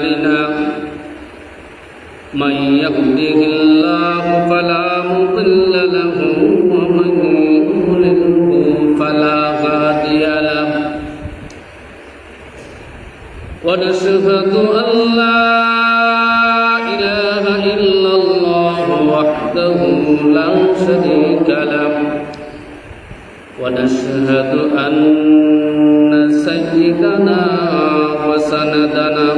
أعمالنا من يهده الله فلا مضل له ومن يضلله فلا هادي له ونشهد أن لا إله إلا الله وحده لا شريك له ونشهد أن سيدنا وسندنا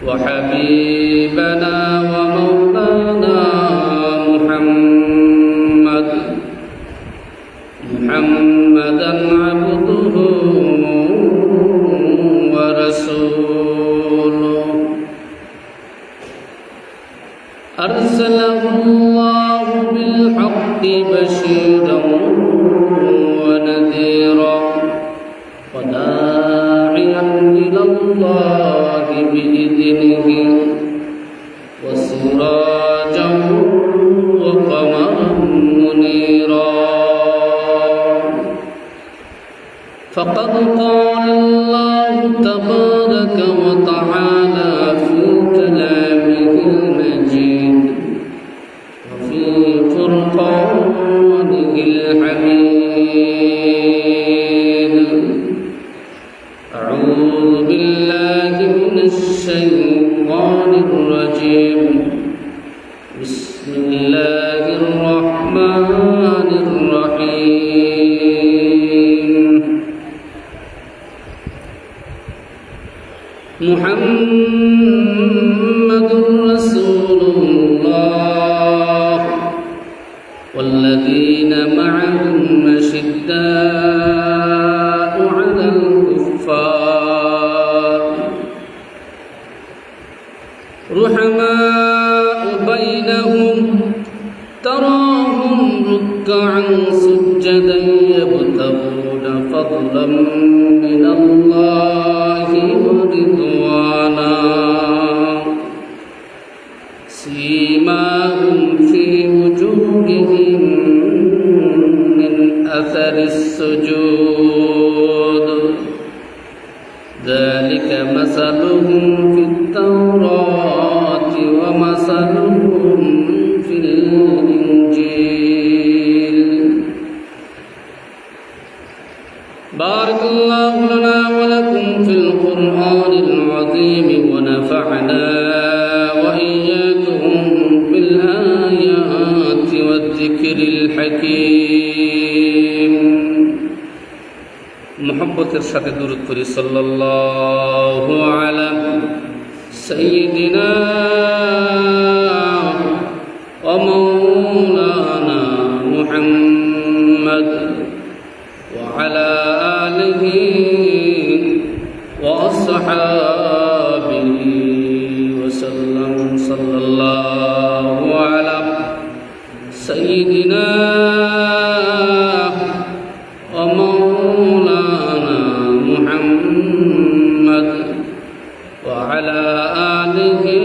وحبيبنا ومولانا محمدا عبده ورسوله أرسله الله بالحق بشيرا ونذيرا وداعيا إلى الله بإذنه وسراجا وقمرا منيرا فقد قال الله تبارك وتعالى في كلامه المجيد وفي فرقانه الحميد أعوذ بالله من الشيطان الرجيم بسم الله الرحمن الرحيم محمد رسول الله والذين معه أشداء على الكفار رحماء بينهم تراهم ركعا سجدا يبتغون فضلا من الله ورضوانا سيماهم في وجوههم من أثر السجود ذلك مثلهم في التوراة ومثلهم في الإنجيل بارك الله لنا ولكم في القرآن العظيم ونفعنا وإياكم بالآيات والذكر الحكيم محبتের সাথে দরুদ পড়ি সাল্লাল্লাহু আলা সাইয়্যিদিনা ওয়া মাওলানা মুহাম্মদ ওয়া আলা আলিহি ওয়া আসহাবিহি ওয়া সাল্লাম সাল্লাল্লাহু আলা সাইয়্যিদিনা ওয়া মাওলানা মুহাম্মদ ওয়া আলা আলিহি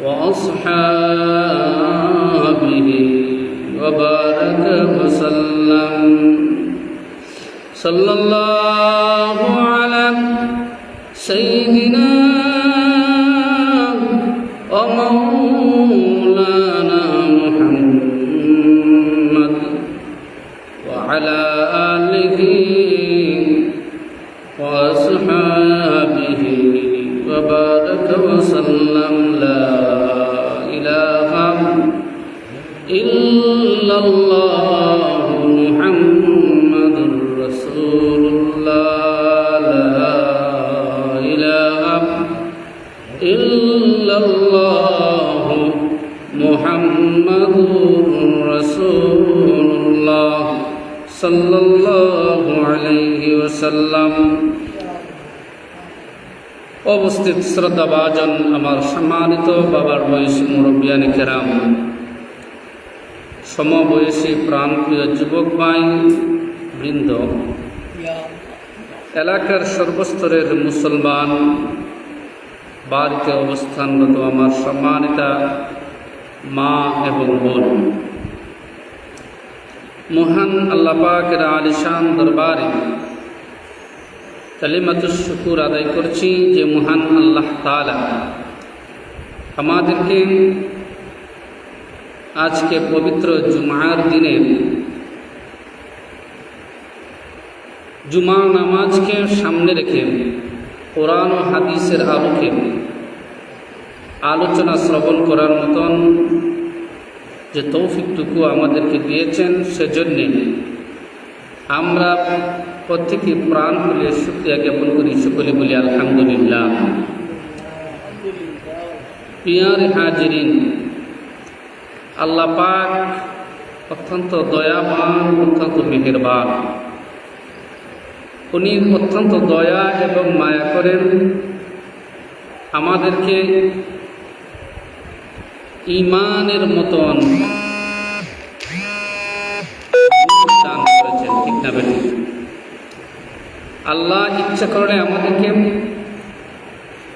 ওয়া আসহাবিহি ওয়া বারাকা ওয়া সাল্লাম সাল্লাল্লাহু আলা সাইয়্যিদিনা ওয়া মাওলানা মুহাম্মদ ওয়া আলা আলিহি ওয়া আসহাবিহি ওয়া বারাকা ওয়া সাল্লাম লা ইলাহা ইল্লাল্লাহ মুহাম্মাদুর রাসূলুল্লাহ লা ইলাহা ইল্লাল্লাহ মুহাম্মাদুর রাসূলুল্লাহ সাল্লাল্লাহু আলাইহি ওয়াসাল্লাম। উপস্থিত শ্রদ্ধাভাজন আমার সম্মানিত বাবার বয়সী মুরব্বিয়ানে কেরাম, সমবয়সী প্রাণপ্রিয় যুবক ভাই বৃন্দ, এলাকার সর্বস্তরের মুসলমান, বাড়িতে অবস্থানরত আমার সম্মানিতা মা এবং বোন, মহান আল্লাহ পাকের আলিশান দরবারে কালিমাতুশ শুকুর আদায় করছি যে মহান আল্লাহ তাআলা আমাদেরকে আজকে পবিত্র জুমার দিনে জুমা নামাজকে সামনে রেখে কোরআন ও হাদিসের আলোকে আলোচনা শ্রবণ করার মতন যে তৌফিকটুকু আমাদেরকে দিয়েছেন, সেজন্যে আমরা প্রত্যেকে প্রাণ খুলে শুকরিয়া জ্ঞাপন করি। সকলে বলি আলহামদুলিল্লাহ। প্রিয় হাজিরিন, আল্লাহ পাক অত্যন্ত দয়াবান, অত্যন্ত মেহেরবান। উনি অত্যন্ত দয়া এবং মায়া করেন, আমাদেরকে ঈমানের মতন দান করেছেন, ঠিক না বেঠিক? আল্লাহ ইচ্ছা করলে আমাদেরকে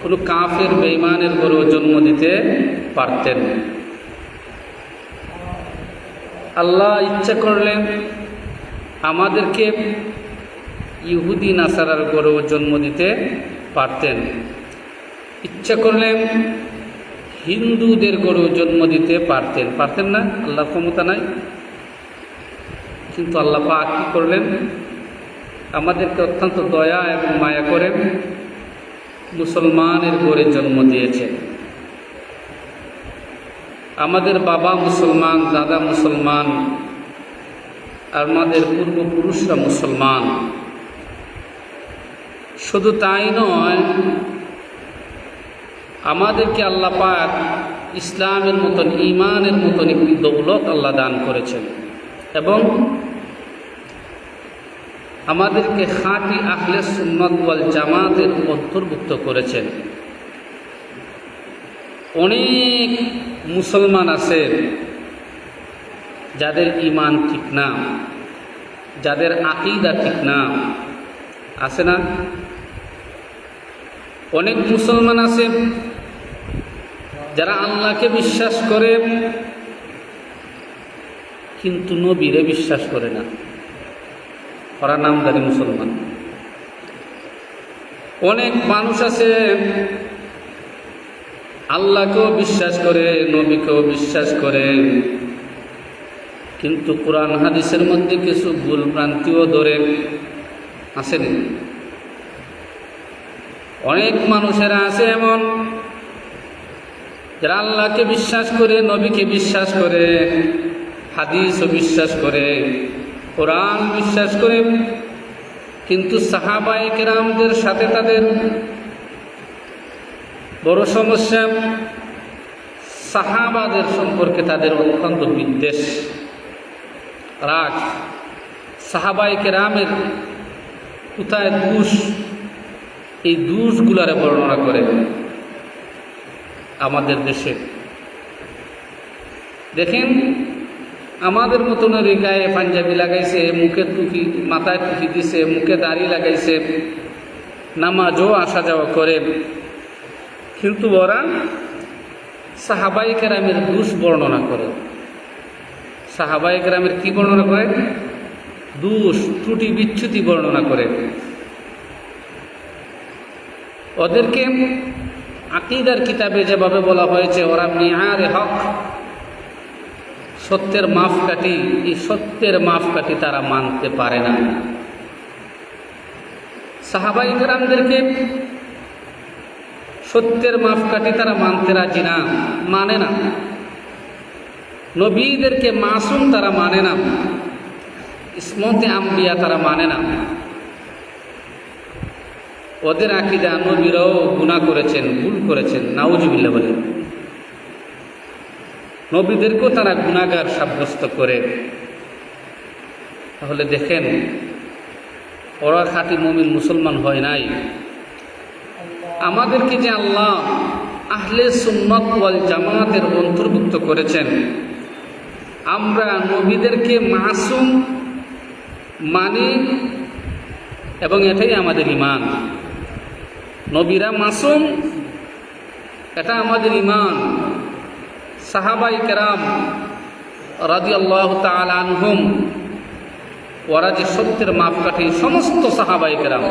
কোনো কাফের বেঈমানের গরু জন্ম দিতে পারতেন। আল্লাহ ইচ্ছা করলে আমাদেরকে ইহুদি নাসারার গরু জন্ম দিতে পারতেন। ইচ্ছা করলে হিন্দুদের গরু জন্ম দিতে পারতেন না? আল্লাহর ক্ষমতা নাই? কিন্তু আল্লাহ পাক কি করলেন? আমাদেরকে অত্যন্ত দয়া এবং মায়া করে মুসলমানের গড়ে জন্ম দিয়েছেন। আমাদের বাবা মুসলমান, দাদা মুসলমান, আর আমাদের পূর্বপুরুষরা মুসলমান। শুধু তাই নয়, আমাদেরকে আল্লাহ পাক ইসলামের মতন, ঈমানের মতন একটি দৌলত আল্লাহ দান করেছেন এবং আমাদেরকে খাঁটি আহলে সুন্নাত ওয়াল জামাতের অন্তর্ভুক্ত করেছেন। অনেক মুসলমান আছে যাদের ঈমান ঠিক না, যাদের আকীদা ঠিক না, আছে না? অনেক মুসলমান আছে যারা আল্লাহকে বিশ্বাস করে কিন্তু নবীরে বিশ্বাস করে না। ওরা নামদারি মুসলমান। অনেক মানুষ আছে আল্লাহকেও বিশ্বাস করে, নবীকেও বিশ্বাস করে, কিন্তু কোরআন হাদিসের মধ্যে কিছু ভুল ভ্রান্তিও ধরে। আসেনি? অনেক মানুষেরা আছে এমন যারা আল্লাহকে বিশ্বাস করে, নবীকে বিশ্বাস করে, হাদিসও বিশ্বাস করে, কোরআন বিশ্বাস করে, কিন্তু সাহাবায়ে কেরামদের সাথে তাদের বড় সমস্যা। সাহাবাদের সম্পর্কে তাদের অত্যন্ত বিদ্বেষ, রাগ। সাহাবায়ে কেরামের কোথায় দোষ, এই দোষগুলারে বর্ণনা করে আমাদের দেশে। দেখেন, আমাদের মতনের গায়ে পাঞ্জাবি লাগাইছে, মুখে টুপি, মাথায় টুপি দিছে, মুখে দাড়ি লাগাইছে, নামাজও আসা যাওয়া করে, কিন্তু ওরা সাহাবায়ে কেরামের দোষ বর্ণনা করে। সাহাবায়ে কেরামের কি বর্ণনা করে? দোষ, ত্রুটি, বিচ্যুতি বর্ণনা করে। ওদেরকে আকীদার কিতাবে যেভাবে বলা হয়েছে, ওরা মিআরে হক, সত্যের মাপকাঠি, এই সত্যের মাপকাঠি তারা মানতে পারে না। সাহাবায়ে কেরামদেরকে সত্যের মাপকাঠি তারা মানতে রাজি না, মানে না। নবীদেরকে মাসুম তারা মানে না, ইসমতে আম্বিয়া তারা মানে না। ওদের আকীদা নবীরাও গুনাহ করেছেন, ভুল করেছেন, নাউজুবিল্লাহ বলে। নবীদেরকেও তারা গুনাহগার সাব্যস্ত করে। তাহলে দেখেন, ওরা খাঁটি মুমিন মুসলমান হয় নাই। আমাদেরকে যে আল্লাহ আহলে সুন্নাত ওয়াল জামাতের অন্তর্ভুক্ত করেছেন, আমরা নবীদেরকে মাসুম মানি এবং এটাই আমাদের ঈমান। নবীরা মাসুম, এটা আমাদের ঈমান। সাহাবায়ে কেরাম রাদিয়াল্লাহু তাআলা আনহুম, ওরা যে সত্যের মাপকাঠি, সমস্ত সাহাবায়ে কেরাম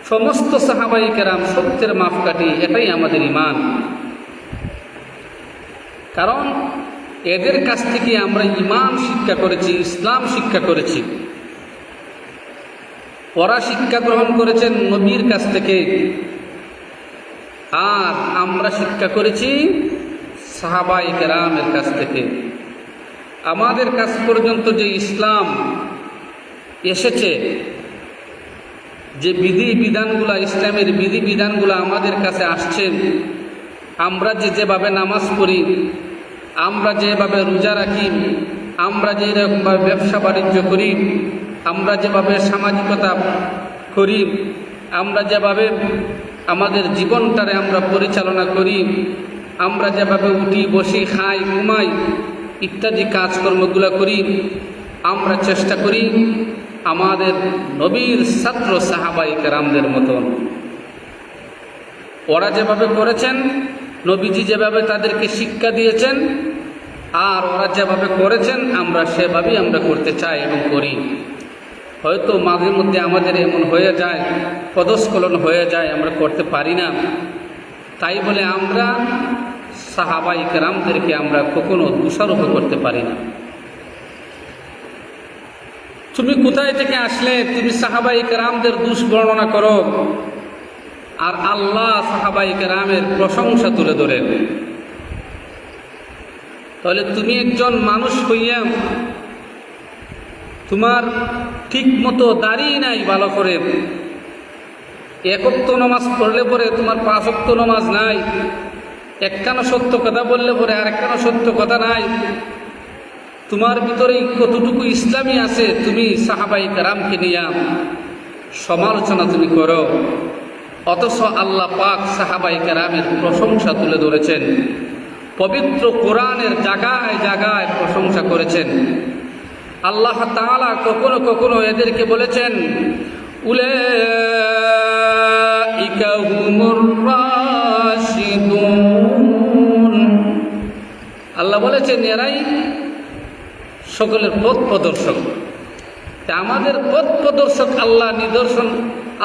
সমস্ত সাহাবাই কেরাম সত্যের মাপকাঠি, এটাই আমাদের ঈমান। কারণ এদের কাছ থেকে আমরা ঈমান শিক্ষা করেছি, ইসলাম শিক্ষা করেছি। ওরা শিক্ষা গ্রহণ করেছেন নবীর কাছ থেকে, আর আমরা শিক্ষা করেছি সাহাবাই কেরামের কাছ থেকে। আমাদের কাছ পর্যন্ত যে ইসলাম এসেছে, যে বিধিবিধানগুলো, ইসলামের বিধিবিধানগুলো আমাদের কাছে আসছে, আমরা যেভাবে নামাজ পড়ি, আমরা যেভাবে রোজা রাখি, আমরা যেরকমভাবে ব্যবসা বাণিজ্য করি, আমরা যেভাবে সামাজিকতা করি, আমরা যেভাবে আমাদের জীবনটারে আমরা পরিচালনা করি, আমরা যেভাবে উঠি বসি খাই ঘুমাই ইত্যাদি কাজকর্মগুলো করি, আমরা চেষ্টা করি আমাদের নবীর ছাত্র সাহাবাই কেরামদের মতন। ওরা যেভাবে করেছেন, নবীজি যেভাবে তাদেরকে শিক্ষা দিয়েছেন, আর ওরা যেভাবে করেছেন আমরা সেভাবেই আমরা করতে চাই এবং করি। হয়তো মাঝে মধ্যে আমাদের এমন হয়ে যায়, পদস্খলন হয়ে যায়, আমরা করতে পারি না। তাই বলে আমরা সাহাবাই কেরামদেরকে আমরা কখনো দোষারোপ করতে পারি না। তুমি কোথায় থেকে আসলে তুমি সাহাবাই কেরামদের দোষ বর্ণনা করো, আর আল্লাহ সাহাবাই কেরামের প্রশংসা তুলে ধরেন? তাহলে তুমি একজন মানুষ হইয়া তোমার ঠিক মতো দাঁড়িয়ে নাই ভালো করে, এক ওয়াক্ত নামাজ পড়লে পরে তোমার 5 ওয়াক্ত নামাজ নাই, একখানা সত্য কথা বললে পরে আর একখানা সত্য কথা নাই, তোমার ভিতরে কতটুকু ইসলামী আছে, তুমি সাহাবাই কেরামকে নিয়ে সমালোচনা তুমি করো। অথচ আল্লাহ পাক সাহাবাই কেরামের প্রশংসা তুলে ধরেছেন, পবিত্র কোরআনের জায়গায় জায়গায় প্রশংসা করেছেন। আল্লাহ তাআলা কখনো কখনো এদেরকে বলেছেন উলাইকা হুমুর রাশিদুন। আল্লাহ বলেছেন এরাই সকলের পথ প্রদর্শক। তা আমাদের পথ প্রদর্শক আল্লাহ নিদর্শন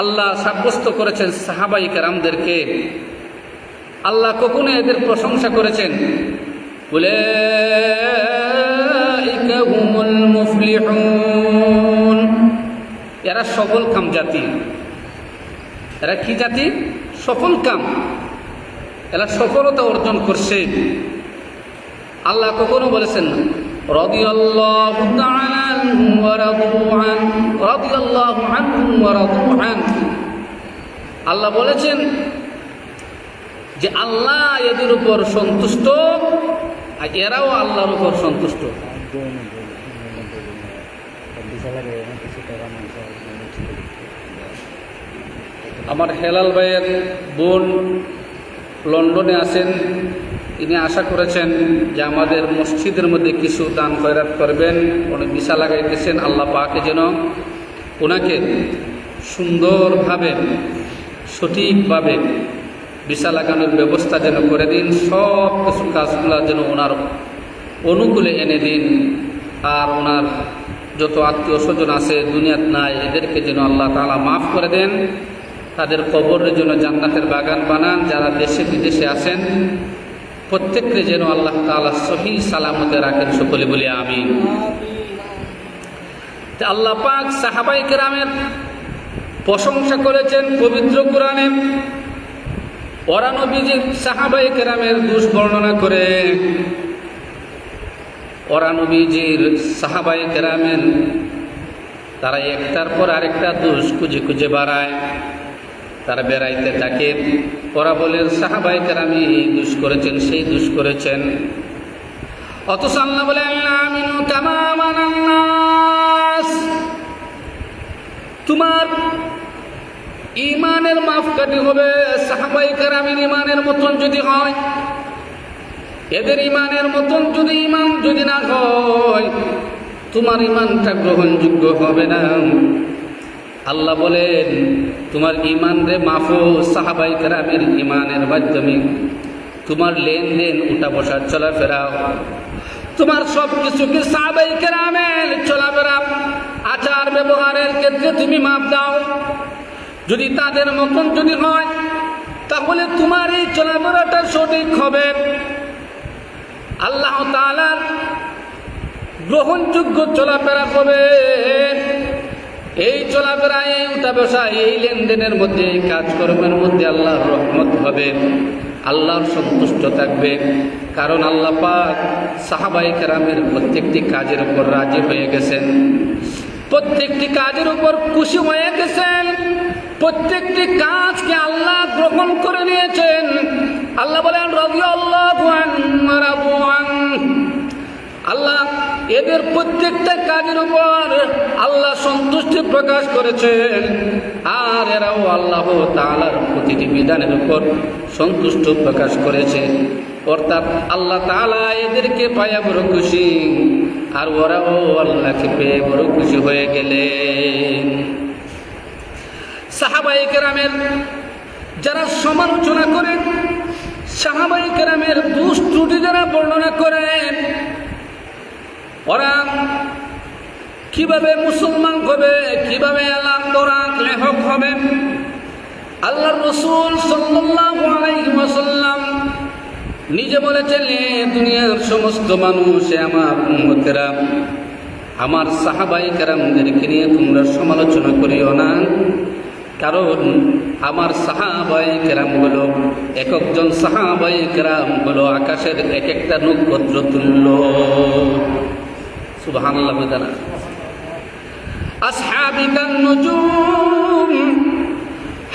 আল্লাহ সাব্যস্ত করেছেন সাহাবাই কেরামদেরকে। আল্লাহ কখনো এদের প্রশংসা করেছেন উলাইকা হুমুল মুফলিহুন, এরা সফল কাম জাতি। এরা কি জাতি? সফল কাম, এরা সফলতা অর্জন করছে। আল্লাহ কখনো বলেছেন রাদিয়াল্লাহু তাআলা আনহুম ওয়া রাদু আন, রাদিয়াল্লাহু আনহুম ওয়া রাদু আন। আল্লাহ বলেছেন যে আল্লাহ এদের উপর সন্তুষ্ট আর এরাও আল্লাহর উপর সন্তুষ্ট। আমার হেলাল ভাইয়ের বোন লন্ডনে আছেন, তিনি আশা করেছেন যে আমাদের মসজিদের মধ্যে কিছু দান খয়রাত করবেন। উনি ভিসা লাগাইতেছেন, আল্লাহ পাকে যেন ওনাকে সুন্দরভাবে সঠিকভাবে ভিসা লাগানোর ব্যবস্থা যেন করে দিন, সব কিছু কাজগুলো যেন ওনার অনুকূলে এনে দিন। আর ওনার যত আত্মীয় স্বজন আছে দুনিয়াত নাই, এদেরকে যেন আল্লাহ তাআলা মাফ করে দেন, তাদের কবরের জন্য জান্নাতের বাগান বানান। যারা দেশে বিদেশে আছেন প্রত্যেককে যেন আল্লাহ তাআলা সহি সালামতে রাখেন, সকলে বলি আমিন। আল্লাহ পাক সাহাবাই কেরামের প্রশংসা করেছেন পবিত্র কোরআনে। ওরা নবীজি সাহাবাই কেরামের দোষ বর্ণনা করে, ওরা নবীজির সাহাবাই কেরামের তারা একটার পর আরেকটা দোষ খুঁজে খুঁজে বাড়ায়, তারা বেড়াইতে থাকে। ওরা বলেন সাহাবাই কেরামি এই দোষ করেছেন, সেই দোষ করেছেন। অথচ আল্লাহ বলেন আমিনু কামা আমানান নাস, তোমার ইমানের মাপকাঠি হবে সাহাবাই কেরামের ইমানের মতন যদি হয়। এদের ইমানের মতন ইমান যদি না হয়, তোমার ইমানটা গ্রহণযোগ্য হবে না। আল্লাহ বলেন তোমার ইমান রে মাফো সাহাবাই কেরামের ইমানের মাধ্যমে। তোমার লেনদেন, উঠা বসার চলাফেরা, তোমার সব কিছুকে সাহাবাই কেরামের চলাফেরা আচার ব্যবহারের ক্ষেত্রে তুমি মাপ দাও। যদি তাদের মতন যদি হয় তাহলে তোমার এই চলাফেরাটা সঠিক হবে, আল্লাহ তাআলার গ্রহণযোগ্য চলাফেরা হবে। এই চলাফেরা, এই উঠা বসা, এই লেনদেনের মধ্যে, এই কাজকর্মের মধ্যে আল্লাহর রহমত হবে, আল্লাহর সন্তুষ্ট থাকবে। কারণ আল্লাহ পাক সাহাবায়ে কেরামের প্রত্যেকটি কাজের উপর রাজি হয়ে গেছেন, প্রত্যেকটি কাজের উপর খুশি হয়ে গেছেন, প্রত্যেকটি কাজকে আল্লাহ গ্রহণ করে নিয়েছেন। আল্লাহ বলেন রাদিয়াল্লাহু আনহু রাদু আনহু। আল্লাহ এদের প্রত্যেকটা কাজের উপর আল্লাহ সন্তুষ্টি প্রকাশ করেছেন, আর এরাও আল্লাহ তাআলার প্রতিটি বিধানের উপর সন্তুষ্ট প্রকাশ করেছে। অর্থাৎ আল্লাহ তাআলা এদেরকে পায়া বড় খুশি, আর ওরাও আল্লাহকে পেয়ে বড় খুশি হয়ে গেলেন। সাহাবায়ে কেরামের যারা সমালোচনা করেন, সাহাবায়ে কেরামের দোষ ত্রুটি যারা বর্ণনা করেন, ওরা কিভাবে মুসলমান হবে, কিভাবে আল্লাহ কোরআন লেখক হবে, আল্লাহর রাসূল সাল্লাল্লাহু আলাইহি ওয়াসাল্লাম নিজে বলেছেন, দুনিয়ার সমস্ত মানুষ আমার উম্মতেরা, আমার সাহাবায়ে কেরামদেরকে নিয়ে তোমরা সমালোচনা করিও না, কারণ আমার সাহাবায়ে কেরাম হলো, এক একজন সাহাবায়ে কেরাম হলো আকাশের এক একটা নক্ষত্র তুল্য। সুবহানাল্লাহ। বাদানা আসহাবিকান নুজুম,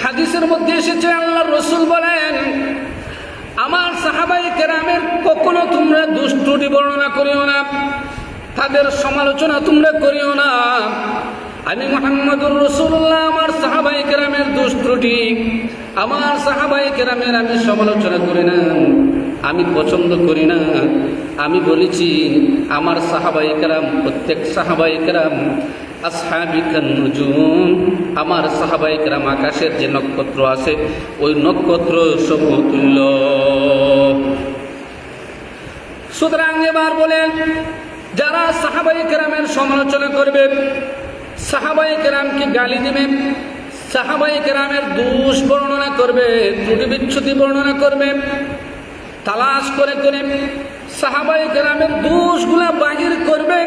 হাদিসের মধ্যে এসেছে আল্লাহর রাসূল বলেন, আমার সাহাবায়ে কেরামের কখনো তোমরা দোষ ত্রুটি বর্ণনা করিও না, তাদের সমালোচনা তোমরা করিও না। আমি মুহাম্মদুর রাসূলুল্লাহ আমার সাহাবায়ে কেরামের দোষ ত্রুটি, আমার সাহাবায়ে কেরামের আমি সমালোচনা করি না, আমি পছন্দ করি না। আমি বলেছি আমার সাহাবায়ে কেরাম, প্রত্যেক সাহাবায়ে কেরাম আসহাবিকান নুজুম, আমার সাহাবায়ে কেরাম আকাশের যে নক্ষত্র আছে ওই নক্ষত্র সমতুল্য। সুতরাং এবার বলেন, যারা সাহাবায়ে কেরামের সমালোচনা করবে, সাহাবায়ে কেরামকে গালি দিবে, সাহাবায়ে কেরামের দোষ বর্ণনা করবে, ত্রুটি বিচ্যুতি বর্ণনা করবে, তালাশ করে করে সাহাবায়ে কেরামের দোষগুলা বাহির করবে,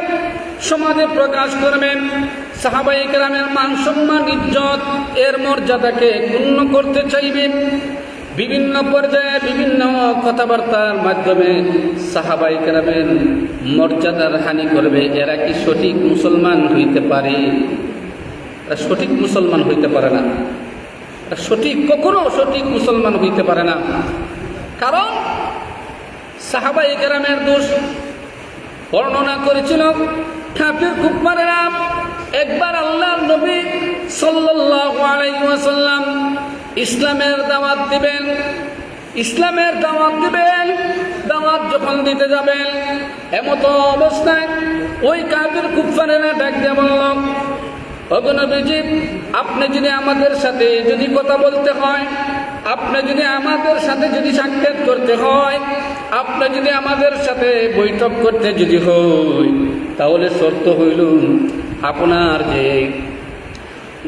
সমাজে প্রকাশ করবে, সাহাবায়ে কেরামের মান সম্মান ইজ্জত এর মর্যাদাকে ক্ষুণ্ণ করতে চাইবে, বিভিন্ন পর্যায়ে বিভিন্ন কথাবার্তার মাধ্যমে সাহাবায়ে কেরামের মর্যাদার হানি করবে। এরা কি সঠিক মুসলমান হইতে পারে? এরা সঠিক মুসলমান হইতে পারে না, এরা কখনো সঠিক মুসলমান হইতে পারে না। কারণ সাহাবায়ে কেরামের দোষ বর্ণনা করেছিল কাফির কুফারেরা। একবার আল্লাহর নবী সাল্লাল্লাহু আলাইহি ওয়াসাল্লাম ইসলামের দাওয়াত দিবেন, দাওয়াত যখন দিতে যাবেন, এমতো অবস্থায় ওই কাফির কুফারেরা ডাক দিয়ে বলল, ওগো নবীজি, আপনি যদি আমাদের সাথে যদি কথা বলতে হয়, আপনি যদি আমাদের সাথে যদি সাক্ষাৎ করতে হয়, আপনি যদি আমাদের সাথে বৈঠক করতে যদি হয়, তাহলে শর্ত হইল আপনার যে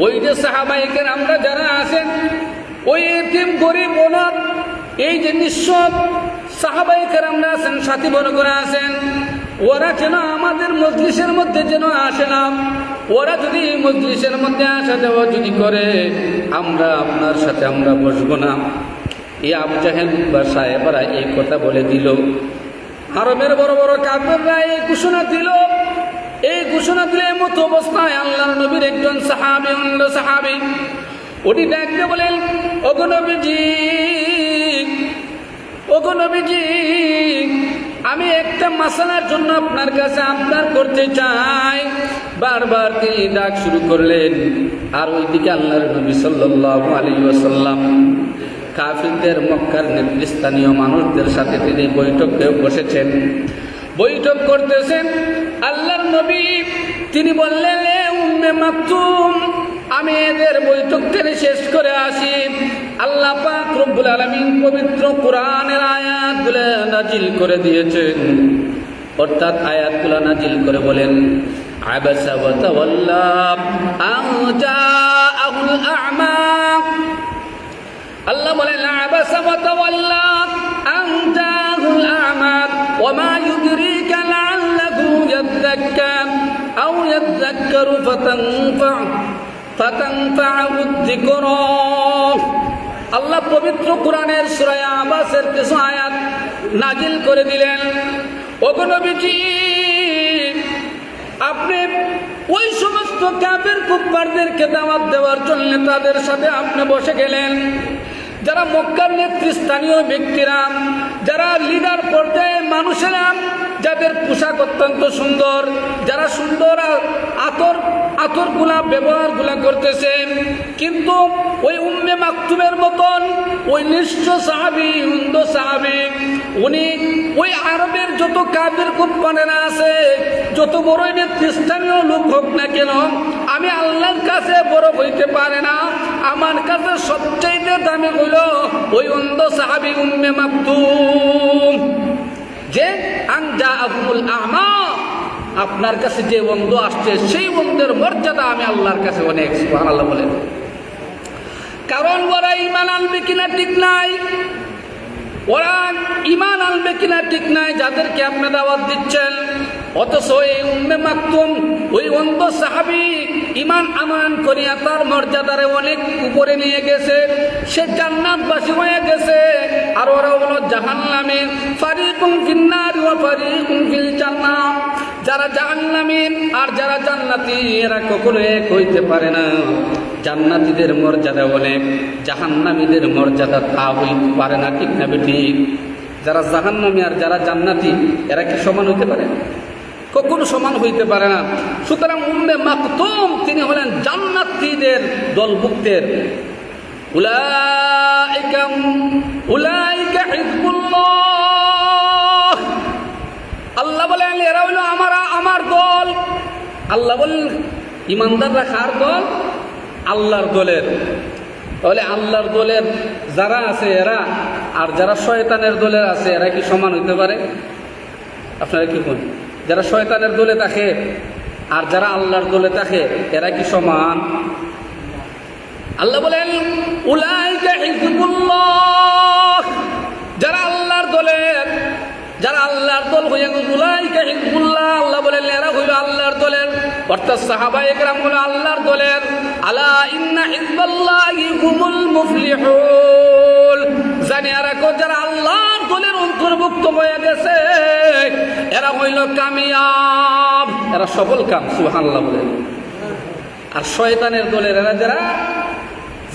ওই যে সাহাবায়ে কেরামরা যারা আছেন, ওই এতিম গরিব অনাথ, এই যে নিঃস্ব সাহাবায়ে কেরামরা আছেন, সাথী বর্গরা আছেন, ওরা যেন আমাদের মজলিসের মধ্যে যেন আসে না। ওরা যদি মজলিসের মধ্যে আসা যাওয়া যদি করে, আমরা আপনার সাথে আমরা বসবো না। এই আবু জাহেল বা সাহেবরা এই কথা বলে দিল। আরবের বড় বড় কাফেররা এই ঘোষণা দিল। এই ঘোষণা দিলে মতো অবস্থায় আল্লাহর নবীর একজন সাহাবী, অন্য সাহাবী উনি ডাকতে বলেন, ওগো নবীজি, আমি একটা মাসালার জন্য আপনার কাছে আবদার করতে চাই। বারবার তিনি ডাক শুরু করলেন। আর ওইদিকে আল্লাহর নবী সাল্লাল্লাহু আলাইহি ওয়াসাল্লাম কাফিরদের মক্কার নেতৃস্থানীয় মানুষদের সাথে তিনি বৈঠকে বসেছেন, বৈঠক করতেছেন। আল্লাহর নবী তিনি বললেন, উম্মে মাকতুম, আমি এদের বৈঠক থেকে শেষ করে আসি। আল্লাহ পাক রব্বুল আলামিন পবিত্র কোরআনের আয়াতগুলো নাজিল করে দিয়েছেন। অর্থাৎ আয়াতগুলো নাজিল করে বলেন, আবাসা ওয়া তাওয়াল্লা আন জাআহু জাআহুল আ'মা আল্লাহ বলেন আবাসা ওয়া তাওয়াল্লা আন জাআহুল আ'মা ওয়া মা ইউদরিকা লাআল্লাহু ইয়াযাক্কার আও ইয়াযাক্কারু ফাতানফা'হু যিকরা। আল্লাহ পবিত্র কোরআনের সূরা আবাসের কিছু আয়াত নাজিল করে দিলেন। ওগো নবীজি, আপনি ওই সমস্ত কাফের কুফফারদেরকে দাওয়াত দেওয়ার জন্য তাদের সাথে আপনি বসে গেলেন, যারা মক্কার নেতৃস্থানীয় ব্যক্তিরা, যারা লিডার পর্যায়ে মানুষেরা, যাদের পোশাক অত্যন্ত সুন্দর, যারা সুন্দর আতরগুলা ব্যবহারগুলা করতেছে, কিন্তু ওই উম্মে মাকতুমের মতন ওই নিষ্ঠ সাহাবী, অন্ধ সাহাবী, উনি ওই আরবের যত কাফের কুফফারেরা আছে, যত বড় নেতৃস্থানীয় লোক হোক না কেন, আমি আল্লাহর কাছে বড় হইতে পারে না। আমার কাছে সবচেয়ে দামি হইল ওই অন্ধ সাহাবী উম্মে মাকতুম, যে আন জাআহুল আ'মা, আপনার কাছে যে অন্ধ আসছে সেই অন্ধের মর্যাদা আমি আল্লাহর কাছে অনেক। সুবহানাল্লাহ বলেন। কারণ ওরা ঈমান আনবে কিনা ঠিক নাই, ওরা ঈমান আনবে কিনা ঠিক নাই যাদেরকে আপনি দাওয়াত দিচ্ছেন। অথচ এই উম্মে মাকতুম ওই অন্ধ সাহাবী ঈমান আনয়ন করিয়া তার মর্যাদারে অনেক উপরে নিয়ে গেছে, সে জান্নাতবাসী হয়ে গেছে। আর ওরা হলো জাহান্নামী, ফারিকুন ফিন্নার ওয়া ফারিকুন ফিল জান্নাহ। যারা জাহান্নামী আর যারা জান্নাতি এরা কখনো এক হইতে পারে না। জান্নাতীদের মর্যাদা অনেক, জাহান্নামীদের মর্যাদা তা হইতে পারে না, ঠিক না বেঠিক? যারা জাহান্নামী আর যারা জান্নাতি এরা কি সমান হইতে পারে? কখনো সমান হইতে পারে না। সুতরাং উম্মে মাকতুম তিনি হলেন জান্নাতীদের দলভুক্তের। উলাইকা হিজবুল্লাহ, আল্লাহ বলেন এরা হইল আমার দল। আল্লাহ বলেন ইমানদাররা কার দল? আল্লাহর দলের। তাহলে আল্লাহর দলের যারা আছে এরা আর যারা শয়তানের দলের আছে এরা কি সমান হইতে পারে? আপনারা কি বলেন? যারা শয়তানের দলে থাকে আর যারা আল্লাহর দলে থাকে এরা কি সমান? আল্লাহ বলেন উলাইকা হিজবুল্লাহ, যারা আল্লাহর দলের, যারা আল্লাহর দল হয়ে উলাইকা হিজবুল্লাহ, আল্লাহ বলেন এরা হইল আল্লাহর দলের, অর্থাৎ সাহাবায়ে কেরাম হলো আল্লাহর দলের। আলা ইন্না হিজবাল্লাহি হুমুল মুফলিহুন, জানিয়া রাখো যারা আল্লাহর দলের অন্তর্ভুক্ত হয়ে গেছে এরা হইল কামিয়াব, এরা সফল কাম। সুবহানাল্লাহ বলেন। আর শয়তানের দলের এরা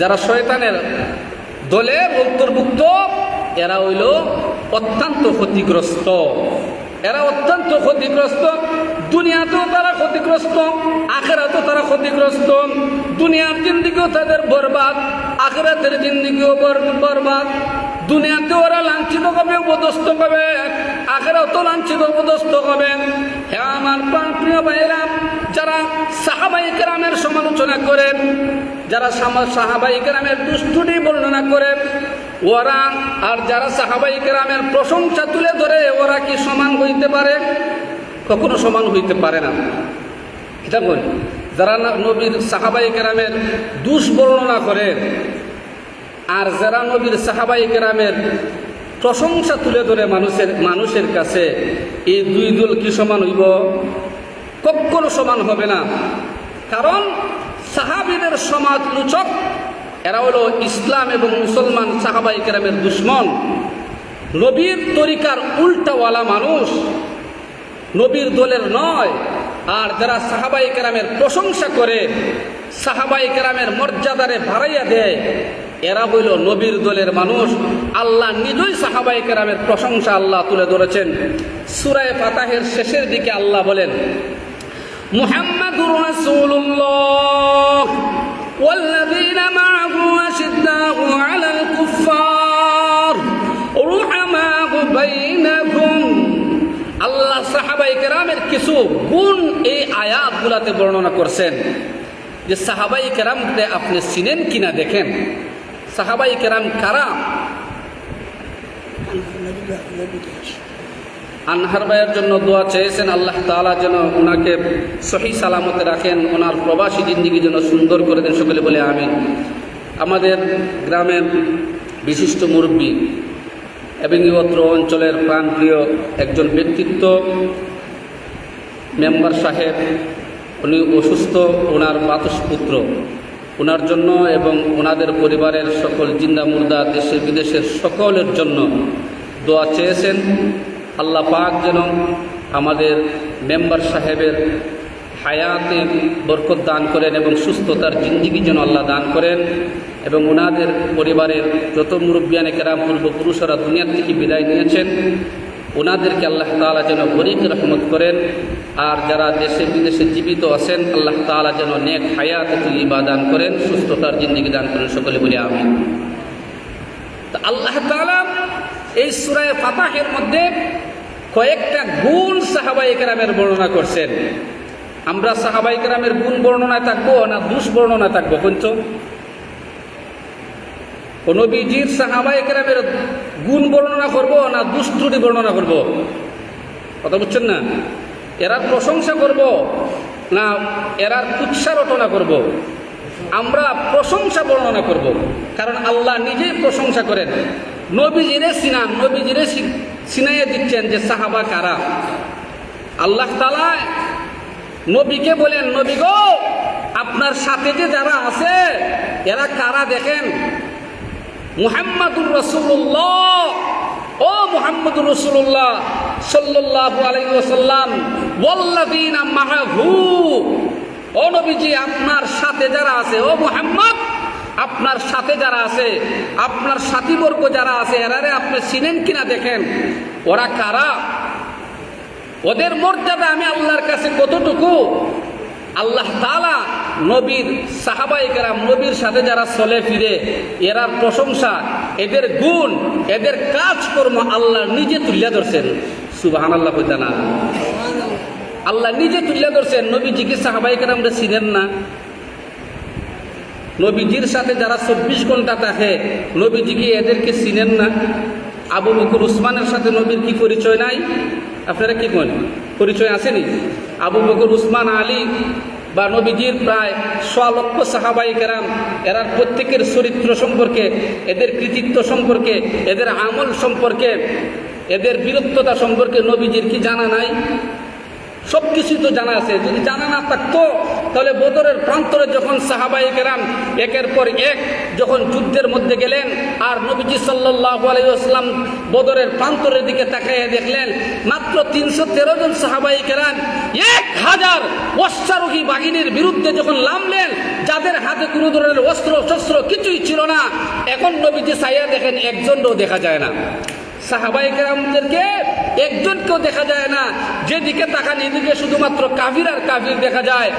যারা শয়তানের দলের অন্তর্ভুক্ত এরা হইল অত্যন্ত ক্ষতিগ্রস্ত। এরা অত্যন্ত ক্ষতিগ্রস্ত, দুনিয়াতেও তারা ক্ষতিগ্রস্ত, আখিরাতেও তারা ক্ষতিগ্রস্ত। দুনিয়ার জিন্দেগিও তাদের বরবাদ, আখিরাতের জিন্দেগিও বরবাদ। দুনিয়াতে ওরা লাঞ্ছিত হবে, অপদস্থ হবে, আখিরাতেও লাঞ্ছিত অপদস্থ হবে। হ্যাঁ আমার প্রিয় ভাইয়েরা, যারা সাহাবায়ে কেরামের সমালোচনা করেন, যারা সাহাবায়ে কেরামের দুষ্টুটি বর্ণনা করেন, ওরা আর যারা সাহাবায়ে কেরামের প্রশংসা তুলে ধরে ওরা কি সমান হইতে পারে? কখনো সমান হইতে পারে না। এটা বল, যারা নবীর সাহাবায়ে কেরামের দুষ্বর্ণনা করে আর যারা নবীর সাহাবায়ে কেরামের প্রশংসা তুলে ধরে মানুষের কাছে, এই দুই দল কি সমান হইব? কখনো সমান হবে না। কারণ সাহাবীদের সমালোচক এরা হলো ইসলাম এবং মুসলমান সাহাবায়ে কেরামের দুশমন, নবীর তরিকার উল্টাওয়ালা মানুষ, নবীর দলের নয়। আর যারা সাহাবায়ে কেরামের প্রশংসা করে, সাহাবায়ে কেরামের মর্যাদারে বাড়াইয়া দেয়, এরা হইল নবীর দলের মানুষ। আল্লাহ নিজেই সাহাবায়ে কেরামের প্রশংসা আল্লাহ তুলে ধরেছেন। সূরা ফাতাহের শেষের দিকে আল্লাহ বলেন, মুহাম্মাদুর রাসূলুল্লাহ ওয়াল্লাযীনা মা'আহু আশিদ্দাউ আলাল কুফফার রুহামাউ বাইনাহুম। আল্লাহ সাহাবায়ে কেরামের কিছু গুণ এই আয়াতগুলোতে বর্ণনা করছেন, যে সাহাবায়ে কেরামকে আপনি চিনেন কিনা দেখেন। সাহাবায়ে কেরাম কারা? আনহার ভাইয়ের জন্য দোয়া চেয়েছেন, আল্লাহ তাআলা যেন ওনাকে সহি সালামতে রাখেন, ওনার প্রবাসী জিন্দিগি যেন সুন্দর করে দেন। সকলে বলে আমিন। আমাদের গ্রামের বিশিষ্ট মুরব্বী এবং অত্র অঞ্চলের প্রাণপ্রিয় একজন ব্যক্তিত্ব মেম্বার সাহেব, উনি অসুস্থ, ওনার মাতুসপুত্র, ওনার জন্য এবং ওনাদের পরিবারের সকল জিন্দা মুর্দা দেশে বিদেশের সকলের জন্য দোয়া চেয়েছেন। আল্লাহ পাক যেন আমাদের মেম্বার সাহেবের হায়াতে বরকত দান করেন এবং সুস্থতার জিন্দিগি যেন আল্লাহ দান করেন এবং ওনাদের পরিবারের যত মুরব্বিয়ানে কেরাম পূর্বপুরুষরা দুনিয়ার থেকে বিদায় নিয়েছেন ওনাদেরকে আল্লাহ তাআলা যেন বরিক রহমত করেন। আর যারা দেশে বিদেশে জীবিত আছেন আল্লাহ তাআলা যেন নেক হায়াত তৈয়বা দান করেন, সুস্থতার জিন্দিগি দান করেন। সকলে বলি আমিন। তা আল্লাহ তাআলা এই সূরা ফাতহের মধ্যে কয়েকটা গুণ সাহাবায়ে কেরামের বর্ণনা করছেন। আমরা সাহাবায়ে কেরামের গুণ বর্ণনায় থাকবো না দুষ বর্ণনায় থাকবো? কিন্তু নবীজির সাহাবায়ে কেরামের গুণ বর্ণনা করব না দুষ ত্রুটি বর্ণনা করব? কথা বুঝছেন না? এরার প্রশংসা করব না এরার কুৎসা রটনা করব? আমরা প্রশংসা বর্ণনা করব, কারণ আল্লাহ নিজেই প্রশংসা করেন। নবীজিরে সিনান, নবীজিরে সিনাইয়ে দিচ্ছেন যে সাহাবা কারা। আল্লাহ তাআলা নবীকে বলেন, নবী গো আপনার সাথে যে যারা আছে এরা কারা দেখেন। মুহাম্মাদুর রাসূলুল্লাহ, ও মুহাম্মাদুর রাসূলুল্লাহ সাল্লাল্লাহু আলাইহি ওয়াসাল্লাম, ওয়াল্লাযীনা মাআহু, ও নবীজি আপনার সাথে যারা আছে, ও মুহাম্মদ আপনার সাথে যারা আছে, আপনার সাথীবর্গ যারা আছে এরারে আপনি চিনেন কিনা দেখেন ওরা কারা, ওদের মর্যাদা আমি আল্লাহর কাছে কতটুকু। আল্লাহ তাআলা নবীর সাহাবায়ে কেরাম, নবীর সাথে যারা চলে ফিরে এরার প্রশংসা, এদের গুণ, এদের কাজকর্ম আল্লাহ নিজে তুলে ধরছেন। সুবহানাল্লাহ কইতা না? আল্লাহ নিজে তুলে ধরছেন। নবীজিকে সাহাবায়ে কেরামরা চিনেন না? নবীজির সাথে যারা 24 ঘন্টা থাকে নবীজিকে এদেরকে চিনেন না? আবু বকর উসমানের সাথে নবীর কি পরিচয় নাই? আপনারা কি করেন? পরিচয় আসেনি? আবু বকর উসমান আলী বা নবীজির প্রায় 100 লক্ষ সাহাবায়ে কেরাম এরা প্রত্যেকের চরিত্র সম্পর্কে, এদের কৃতিত্ব সম্পর্কে, এদের আমল সম্পর্কে, এদের বীরত্বতা সম্পর্কে নবীজির কি জানা নাই? সব কিছুই তো জানা আছে। যদি জানা না থাকতো তাহলে বদরের প্রান্তরে যখন সাহাবায়ে কেরাম একের পর এক যখন যুদ্ধের মধ্যে গেলেন আর নবীজি সাল্লাল্লাহু আলাইহি ওয়াসাল্লাম বদরের প্রান্তরের দিকে তাকিয়ে দেখলেন মাত্র 313 জন সাহাবায়ে কেরাম 1000 অশ্বারোহী বাহিনীর বিরুদ্ধে যখন নামলেন, যাদের হাতে কোনো ধরনের অস্ত্র শস্ত্র কিছুই ছিল না, এখন নবীজি চাইয়া দেখেন একজনও দেখা যায় না। সাহাবায়ে কেরামদেরকে একজনকেও দেখা যায় না। যেদিকে তাকান এদিকে শুধুমাত্র কাফির আর কাফির দেখা যায়,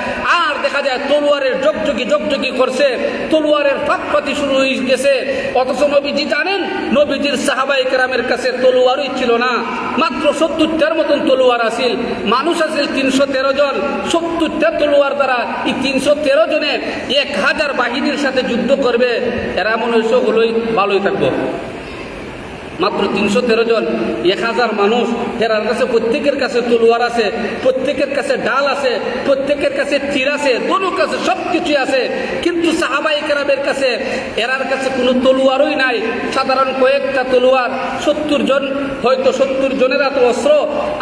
আর দেখা যায় তলোয়ারের জগজগি করছে, তলোয়ারের ফাঁকপাতি শুরু হয়ে গেছে। অথচ নবীজি জানেন নবীজির সাহাবায়ে কেরামের কাছে তলোয়ারই ছিল না, মাত্র 70টার মতন তলোয়ার আছিল। মানুষ আছিল 313 জন, 70টা তলোয়ার দ্বারা এই 313 জনে 1000 বাহিনীর সাথে যুদ্ধ করবে, এরা মনে হচ্ছে হলোই ভালোই থাকবো। মাত্র 313 জন, 1000 মানুষ, এরার কাছে প্রত্যেকের কাছে তলোয়ার আছে, প্রত্যেকের কাছে ডাল আছে, প্রত্যেকের কাছে তীর আছে, দোনো কাছে সব কিছুই আছে। কিন্তু সাহাবায়ে কেরামের কাছে এরার কাছে কোনো তলোয়ারই নাই, সাধারণ কয়েকটা তলোয়ার। 70 জন, হয়তো 70 জনের এত অস্ত্র,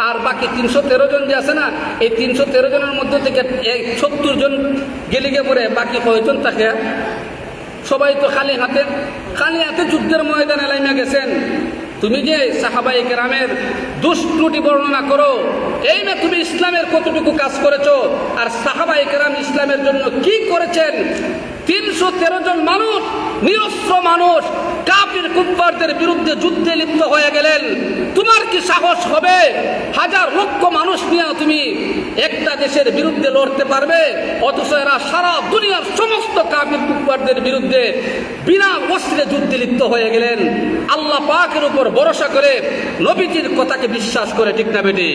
আর বাকি 313 জন যে আছে না, এই 313 জনের মধ্যে থেকে 70 জন গেলিগে পরে বাকি কয়জন থাকে? সবাই তো খালি হাতে যুদ্ধের ময়দানে লাইমা গেছেন। তুমি যে সাহাবায়ে কেরামের দুষ্কৃতি বর্ণনা করো, এই না তুমি ইসলামের কতটুকু কাজ করেছো, আর সাহাবায়ে কেরাম ইসলামের জন্য কি করেছেন? 313 জন মানুষ, নিরস্ত্র মানুষ, কাফির কুফফারদের বিরুদ্ধে যুদ্ধে লিপ্ত হয়ে গেলেন। তোমার কি সাহস হবে 1000 লক্ষ মানুষ নিয়ে তুমি একটা দেশের বিরুদ্ধে লড়তে পারবে? অথচ এরা সারা দুনিয়ার সমস্ত কাফির কুফফারদের বিরুদ্ধে বিনা অস্ত্রে যুদ্ধে লিপ্ত হয়ে গেলেন, আল্লাহ পাকের উপর ভরসা করে, নবীজির কথাকে বিশ্বাস করে। ঠিক না বেটি?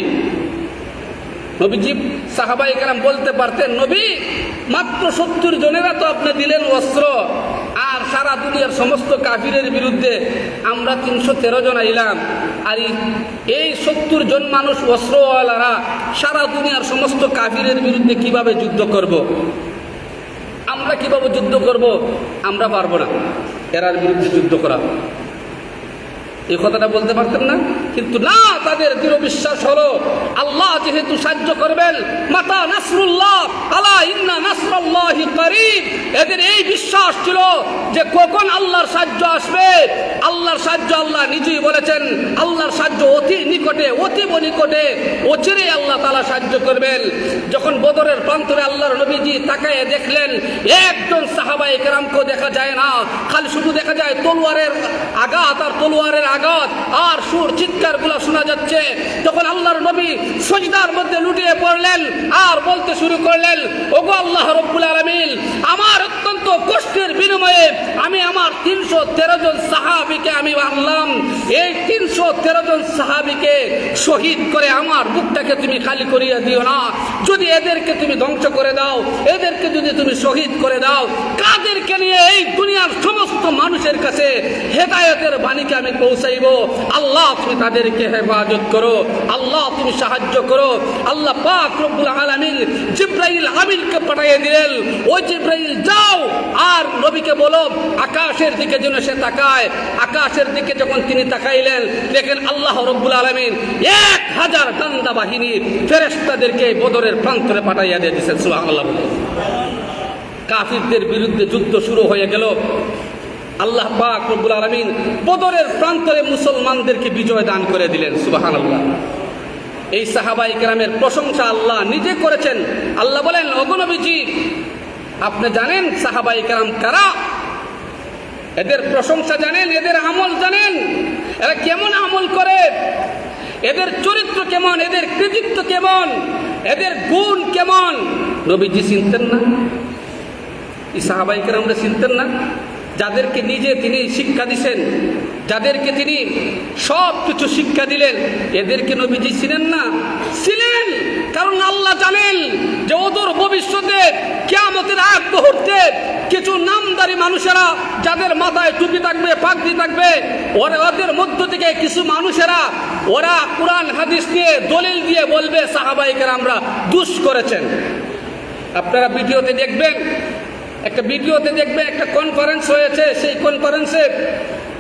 নবীজি সাহাবায়ে কেরাম বলতে পারতেন, নবী মাত্র 70 জনেরা তো আপনি দিলেন অস্ত্র, আর সারা দুনিয়ার সমস্ত কাফিরের বিরুদ্ধে আমরা 313 জন আইলাম, আর এই 70 জন মানুষ অস্ত্রওয়ালারা সারা দুনিয়ার সমস্ত কাফিরের বিরুদ্ধে কিভাবে যুদ্ধ করব? আমরা কিভাবে যুদ্ধ করব? আমরা পারবো না এরার বিরুদ্ধে যুদ্ধ করা। এই কথাটা বলতে পারতেন না, কিন্তু না, তাদের দৃঢ় বিশ্বাস হলো আল্লাহ যেহেতু সাহায্য করবেন, মাতা নাসরুল্লাহ আলা ইন্না নাসরাল্লাহি করিব। এদের এই বিশ্বাস ছিল যে কখন আল্লাহর সাহায্য আসবে। আল্লাহর সাহায্য আল্লাহ নিজেই বলেছেন, আল্লাহর সাহায্য অতি নিকটে, অতীব নিকটে, অচিরেই আল্লাহ তাআলা সাহায্য করবেন। যখন বদরের প্রান্তরে আল্লাহর নবীজি তাকায় দেখলেন একজন সাহাবায়ে কেরামকেও দেখা যায় না, খালি শুধু দেখা যায় তলোয়ারের আঘাত আর তলোয়ারের আঘাত আর সুর চিৎকার গুলা শোনা যাচ্ছে। তখন আল্লাহর নবী সজদার মধ্যে লুটিয়ে পড়লেন আর বলতে শুরু করলেন, ওগো আল্লাহ রব্বুল আলামিন, আমার অত্যন্ত কষ্টের বিনিময়ে আমি আমার 313 জন সাহাবীকে আমি আনলাম। এই 313 জন সাহাবীকে শহীদ করে আমার বুকটাকে তুমি খালি করিয়ে দিও না। যদি এদেরকে তুমি ধ্বংস করে দাও, এদেরকে যদি তুমি শহীদ করে দাও, কাদেরকে নিয়ে এই দুনিয়ার সমস্ত মানুষের কাছে হেদায়েতের বাণীকে আমি পৌঁছাইব? আল্লাহ তুমি তাদেরকে হেফাজত করো, আল্লাহ তুমি সাহায্য করো। আল্লাহ পাক রব্বুল আলামিন জিবরাইল আমিনকে পাঠিয়ে দিলেন, ওই জিবরাইল যাও আর নবীকে বলো আকাশের দিকে যেন সে তাকায়। আকাশের দিকে যখন তিনি তাকাইলেন, দেখেন আল্লাহ রব্বুল আলামিন 1000 গান্দা বাহিনী ফেরেশতাদেরকে বদরের প্রান্তরে পাঠাইয়া দিয়ে দিয়েছেন। সুবহানাল্লাহ। কাফিরদের বিরুদ্ধে যুদ্ধ শুরু হয়ে গেল। আল্লাহ পাক রব্বুল আলামিন বদরের প্রান্তরে মুসলমানদেরকে বিজয় দান করে দিলেন। সুবহানাল্লাহ। এই সাহাবায়ে কেরামের প্রশংসা আল্লাহ নিজে করেছেন। আল্লাহ বলেন, ওগো নবীজি, আপনি জানেন সাহাবায়ে কেরাম কারা? এদের প্রশংসা জানেন, এদের আমল জানেন, এরা কেমন আমল করে, এদের চরিত্র কেমন, এদের কৃতিত্ব কেমন, এদের গুণ কেমন? নবীজি চিনতেন না? এই সাহাবায়ে কেরামরা চিনতেন না? যাদেরকে নিজে তিনি শিক্ষা দিছেন, যাদেরকে তিনি সব কিছু শিক্ষা দিলেন, এদেরকে নবীজি ছিলেন না? ছিলেন। কারণ আল্লাহ জানেন যে ওদের ভবিষ্যতে কিয়ামতের আগ মুহূর্তে কিছু নামদারি মানুষেরা, যাদের মাথায় টুপি থাকবে, পাগড়ি থাকবে, ওদের মধ্য থেকে কিছু মানুষেরা ওরা কুরআন হাদিস নিয়ে দলিল দিয়ে বলবে সাহাবায়ে কেরামরা দুষ করেছেন। আপনারা ভিডিওতে দেখবেন, একটা কনফারেন্স হয়েছে। সেই কনফারেন্সে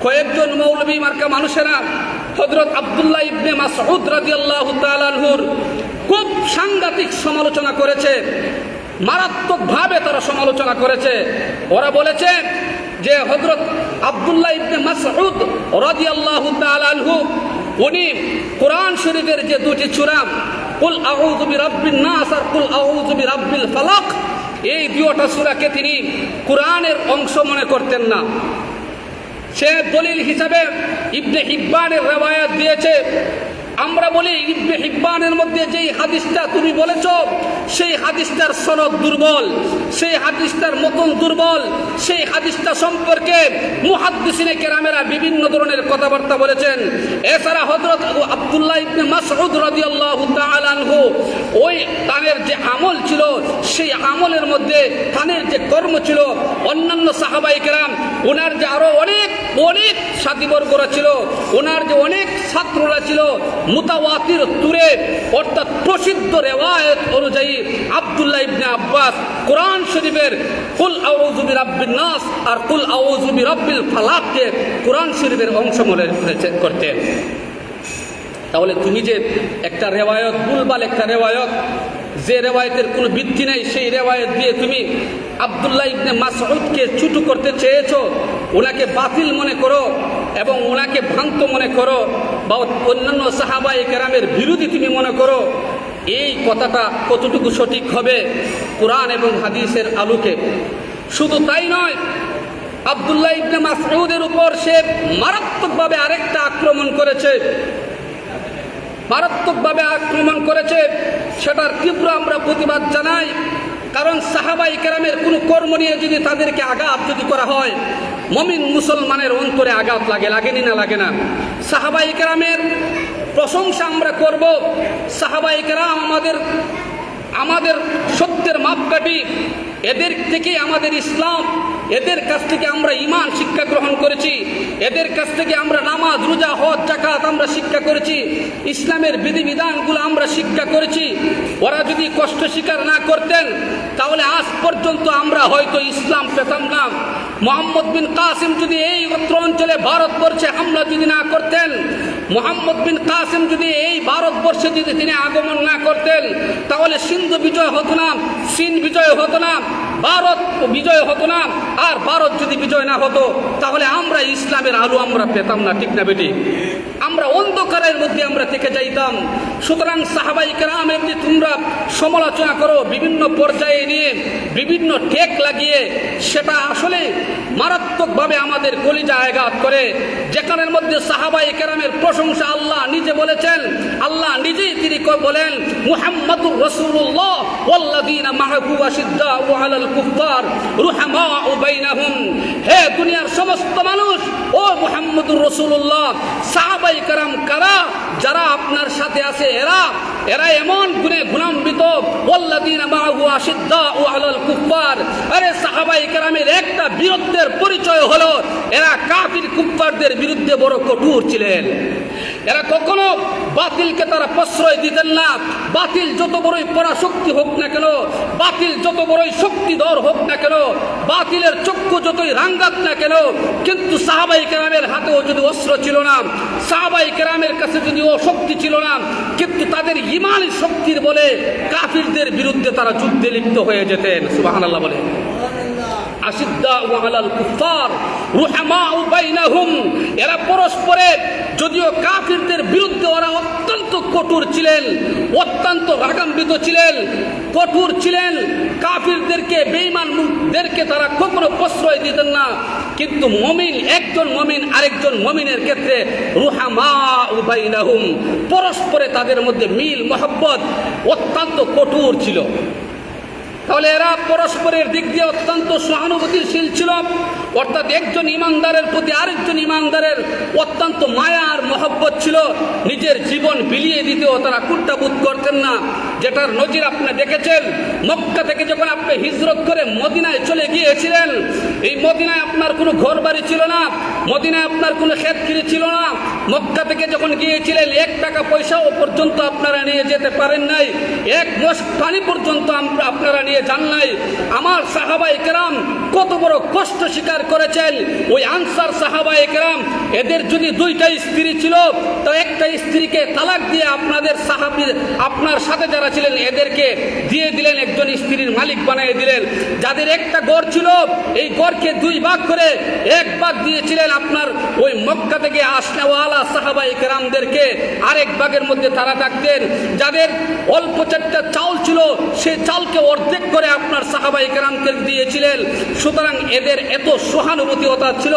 কয়েকজন মৌলবী মার্কা মানুষেরা হযরত আব্দুল্লাহ ইবনে মাসউদ রাদিয়াল্লাহু তাআলা আনহুর খুব সাংঘাতিক সমালোচনা করেছে, মারাত্মকভাবে তারা সমালোচনা করেছে। ওরা বলেছে যে হযরত আব্দুল্লাহ ইবনে মাসউদ রাদিয়াল্লাহু তাআলা আনহু উনি কোরআন শরীফের যে দুটি সূরা কুল আউযু বিরাব্বিন নাস আর কুল আউযু বিরাব্বিল ফালাক, এই দুটো সূরাকে তিনি কোরআনের অংশ মনে করতেন না। সে দলিল হিসাবে ইবনে হিব্বানের রওয়ায়াত দিয়েছে। আমরা বলি ইবনে হিব্বানের মধ্যে যেই হাদিসটা তুমি বলেছ, সেই হাদিসটার সনদ দুর্বল, সেই হাদিসটার মতন দুর্বল, সেই হাদিসটা সম্পর্কে মুহাদ্দিসিনে কেরামেরা বিভিন্ন ধরনের কথাবার্তা বলেছেন। এছাড়া হযরত আব্দুল্লাহ ইবনে মাসউদ রাদিয়াল্লাহু তাআলা আনহু ওই তানের যে আমল ছিল, সেই আমলের মধ্যে তানের যে কর্ম ছিল, অন্যান্য সাহাবায়ে কেরাম ওনার যে আরো অনেক সাথীবর্গরা ছিল, ওনার যে অনেক ছাত্ররা ছিল, মুতাওয়াতির তুরে অর্থাৎ প্রসিদ্ধ রেওয়ায়েত অনুযায়ী আব্দুল্লাহ ইবনে আব্বাস কোরআন শরীফের কুল আউযু বিরাব্বিন নাস আর কুল আউযু বিরাব্বিল ফালাককে কোরআন শরীফের অংশ মনে করতেন। তাহলে তুমি যে একটা রেওয়ায়ত, ভুলভাল একটা রেওয়ায়ত, যে রেওয়ায়তের কোনো ভিত্তি নেই, সেই রেওয়ায়ত দিয়ে তুমি আব্দুল্লাহ ইবনে মাসউদকে ছোট করতে চেয়েছো, ওনাকে বাতিল মনে করো এবং ওনাকে ভ্রান্ত মনে করো, বা অন্যান্য সাহাবায়ে কেরামের বিরোধী তুমি মনে করো, এই কথাটা কতটুকু সঠিক হবে কোরআন এবং হাদিসের আলোকে? শুধু তাই নয়, আব্দুল্লাহ ইবনে মাসউদের উপর সে মারাত্মকভাবে আরেকটা আক্রমণ করেছে, সেটার তীব্র আমরা প্রতিবাদ জানাই। কারণ সাহাবায়ে কেরামের কোনো কর্ম নিয়ে যদি তাদেরকে আঘাত যদি করা হয়, মুমিন মুসলমানের অন্তরে আঘাত লাগেনি না লাগে না? সাহাবায়ে কেরামের প্রশংসা আমরা করব। সাহাবায়ে কেরাম আমাদের সত্যের মাপকাঠি, এদের থেকে আমাদের ইসলাম এদের কাছ থেকে আমরা ঈমান শিক্ষা গ্রহণ করেছি, এদের কাছ থেকে আমরা নামাজ, রোজা, হজ, যাকাত আমরা শিক্ষা করেছি, ইসলামের বিধিবিধানগুলো আমরা শিক্ষা করেছি। ওরা যদি কষ্ট স্বীকার না করতেন তাহলে আজ পর্যন্ত আমরা হয়তো ইসলাম পেতাম না। মোহাম্মদ বিন কাসিম যদি এই অঞ্চলে ভারতবর্ষে হামলা যদি না করতেন, মোহাম্মদ বিন কাসিম যদি এই ভারতবর্ষে যদি তিনি আগমন না করতেন তাহলে সিন্ধু বিজয় হতো না, চীন বিজয় হতো না, ভারত বিজয় হতো না। আর ভারত যদি বিজয় না হতো তাহলে আমরা ইসলামের আলো আমরা পেতাম না, ঠিক না বেটি? আমরা অন্ধকারের মধ্যে আমরা থেকে যাইতাম। সুতরাং সাহাবাই কেরামের যে তোমরা সমালোচনা করো বিভিন্ন পর্যায়ে নিয়ে, বিভিন্ন টেক লাগিয়ে, সেটা আসলে মারাত্মকভাবে আমাদের কলিজা আঘাত করে। যেখানের মধ্যে সাহাবাই কেরামের প্রশংসা আল্লাহ নিজে বলেছেন, আল্লাহ নিজেই তিনি বলেন মুহাম্মাদুর রাসূলুল্লাহ ওয়াল্লাযীনা মাআহু আশিদ্দাউ আলাল কুফফার রুহামাউ বাইনাহুম। হে দুনিয়ার সমস্ত মানুষ, ও মুহাম্মাদুর রাসূলুল্লাহ, সাহাবাই কেরাম কারা? যারা আপনার সাথে আছে এরা এমন গুণে গুণান্বিত। ওয়াল্লাযীনা মাআহু আশিদ্দাউ আলাল কুফফার, আরে সাহাবাই কেরামের একটা বীরত্বের পরিচয় হলো এরা কাফির কুফফারদের বিরুদ্ধে বড় কঠোর ছিলেন। এরা কখনো বাতিলকে তারা প্রশ্রয় দিতেন না। বাতিল যত বড়ই পরাশক্তি হোক না কেন, বাতিল যত বড়ই শক্তিধর হোক না কেন, বাতিলের চক্ষু যতই রাঙ্গাত না কেন, কিন্তু সাহাবাই কেরামের হাতেও যদি অস্ত্র ছিল না, সাহাবাই কেরামের কাছে যদি ও শক্তি ছিল না, কিন্তু তাদের ঈমানি শক্তির বলে কাফিরদের বিরুদ্ধে তারা যুদ্ধে লিপ্ত হয়ে যেতেন। সুবহানাল্লাহ বলে। আশিদ্দাউ আলাল কুফফার রুহামাউ বাইনাহুম, এরা পরস্পরের, যদিও কাফিরদের বিরুদ্ধে ওরা অত্যন্ত কঠোর ছিলেন, অত্যন্ত রাগান্বিত ছিলেন, কঠোর ছিলেন। কাফিরদেরকে, বেঈমানদেরকে তারা কখনো প্রশ্রয় দিতেন না। কিন্তু মুমিন, একজন মুমিন আরেকজন মুমিনের ক্ষেত্রে রুহামাউ বাইনাহুম, পরস্পরে তাদের মধ্যে মিল মহব্বত অত্যন্ত কঠোর ছিল। তাহলে এরা পরস্পরের দিক দিয়ে অত্যন্ত সহানুভূতিশীল ছিল। অর্থাৎ একজন ইমানদারের প্রতি আরেকজন ইমানদারের অত্যন্ত মায়া আর মহব্বত ছিল। নিজের জীবন বিলিয়ে দিতেও তারা কুণ্ঠাবোধ করতেন না, যেটার নজির আপনি দেখেছেন। মক্কা থেকে যখন আপনি হিজরত করে মদিনায় চলে গিয়েছিলেন, এই মদিনায় আপনার কোনো ঘর বাড়ি ছিল না, মদিনায় আপনার কোনো ক্ষেতকিরি ছিল না। মক্কা থেকে যখন গিয়েছিলেন 1 টাকা পয়সাও পর্যন্ত আপনারা নিয়ে যেতে পারেন নাই, 1 মোষ পানি পর্যন্ত আপনারা নিয়ে যান নাই। আমার সাহাবায়ে কেরাম কত বড় কষ্ট স্বীকার করেছেন। ওই আনসার সাহাবায়ে কেরাম, এদের যদি 2টা স্ত্রী ছিল তো একটা স্ত্রীকে তালাক দিয়ে আপনাদের সাহাবী, আপনার সাথে যারা ছিলেন এদেরকে দিয়ে দিলেন, একজন স্ত্রীর মালিক বানিয়ে দিলেন। যাদের একটা ঘর ছিল এই ঘরকে 2 ভাগ করে 1 ভাগ দিয়েছিলেন আপনার ওই মক্কা থেকে আসনেওয়ালা সাহাবায়ে কেরামদেরকে, আরেক ভাগের মধ্যে তারা থাকতেন। যাদের অল্প চারটা চাউল ছিল সেই চালকে অর্ধেক করে আপনার সাহাবায়ে কেরামকে দিয়েছিলেন। সুতরাং এদের এত সহানুভূতিতা ছিল,